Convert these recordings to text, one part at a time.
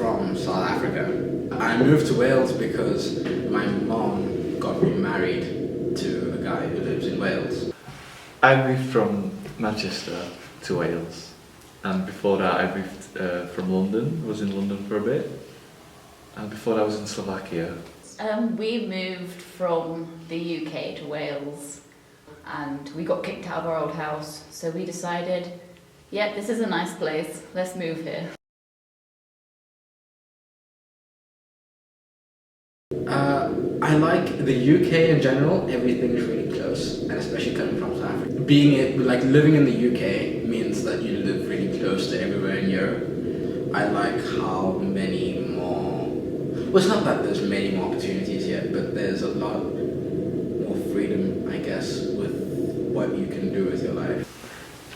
from South Africa. I moved to Wales because my mom got remarried to a guy who lives in Wales. I moved from Manchester to Wales, and before that I moved from London. Was in London for a bit, and before that I was in Slovakia. We moved from the UK to Wales, and we got kicked out of our old house, so we decided, yeah, this is a nice place, let's move here. I like the UK in general. Everything's really close, and especially coming from South Africa. Living in the UK means that you live really close to everywhere in Europe. I like how many more. Well, it's not that there's many more opportunities yet, but there's a lot more freedom, I guess, with what you can do with your life.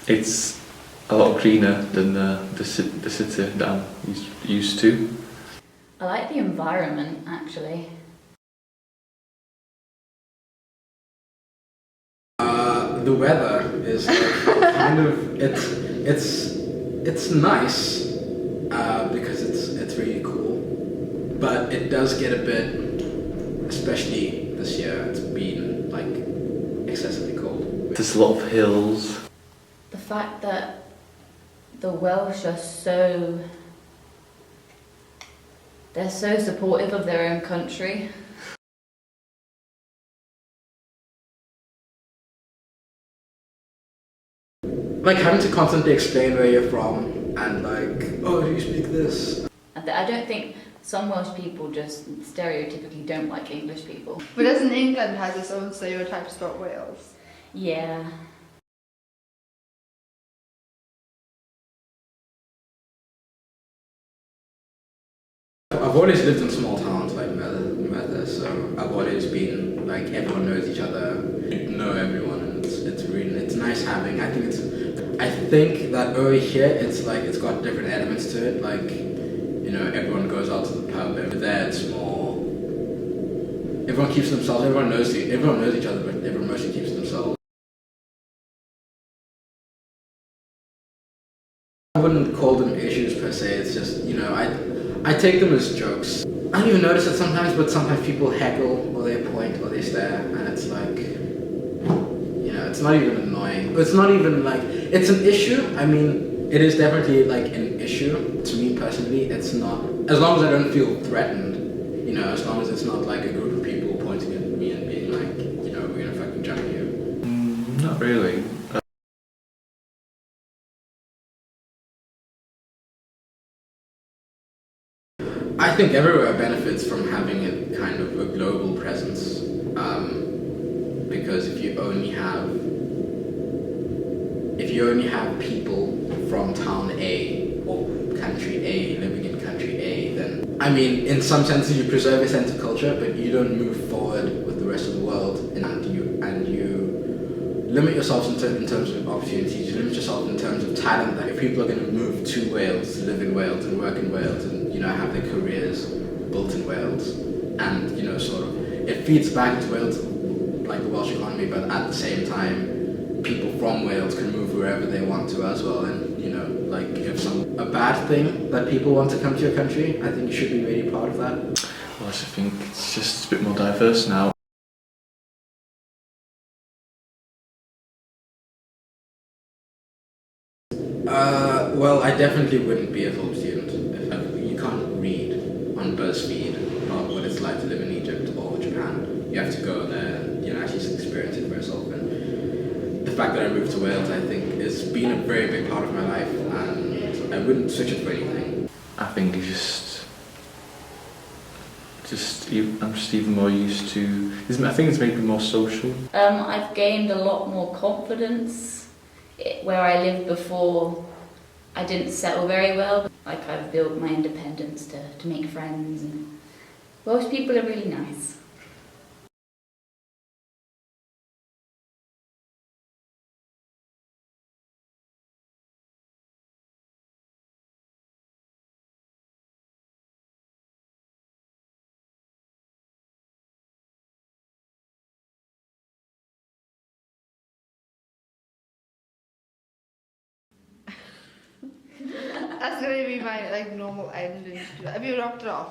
It's a lot greener than the city that I'm used to. I like the environment, actually. The weather is kind of it's nice because it's really cool, but it does get a bit, especially this year, it's been like excessively cold. There's a lot of hills. The fact that the Welsh are they're so supportive of their own country. Like having to constantly explain where you're from and like, oh, do you speak this? I don't think some Welsh people just stereotypically don't like English people. But doesn't England has its own stereotypes about Wales? Yeah. I've always lived in small towns like Merthyr, so I've always been like everyone knows each other, you know everyone, and it's nice having. I think that over here it's got different elements to it. Like, you know, everyone goes out to the pub. Over there it's more. Everyone keeps to themselves. Everyone knows each other, but everyone mostly keeps to themselves. I wouldn't call them issues per se. It's just, you know, I take them as jokes. I don't even notice it sometimes, but sometimes people heckle or they point or they stare, and it's like, you know, it's not even annoying. It's not even like, it's an issue. I mean, it is definitely like an issue. To me personally, it's not, as long as I don't feel threatened, you know, as long as it's not like a group of people pointing at me and being like, you know, we're gonna fucking jump you. Not really. I think everywhere benefits from having a kind of a global presence, because if you only have people from town A or country A living in country A, then I mean, in some senses you preserve a sense of culture, but you don't move forward with the rest of the world, and you limit yourself in terms of opportunities. You limit yourself in terms of talent. That if people are going to move to Wales, to live in Wales and work in Wales, and you know, have their careers built in Wales, and you know, sort of, it feeds back into Wales, like the Welsh economy, but at the same time, people from Wales can move wherever they want to as well, and you know, like if a bad thing that people want to come to your country, I think you should be really proud of that. Well, I just think it's just a bit more diverse now. Well, I definitely wouldn't be a full student. You can't read on BuzzFeed about what it's like to live in Egypt or Japan. You have to go there and, you know, actually experience it for yourself. And the fact that I moved to Wales, I think, has been a very big part of my life, and I wouldn't switch it for anything. I think I'm just even more used to. I think it's made me more social. I've gained a lot more confidence. Where I lived before, I didn't settle very well. Like, I've built my independence to make friends, and Welsh people are really nice. That's gonna be my like normal ending. Have you knocked it off?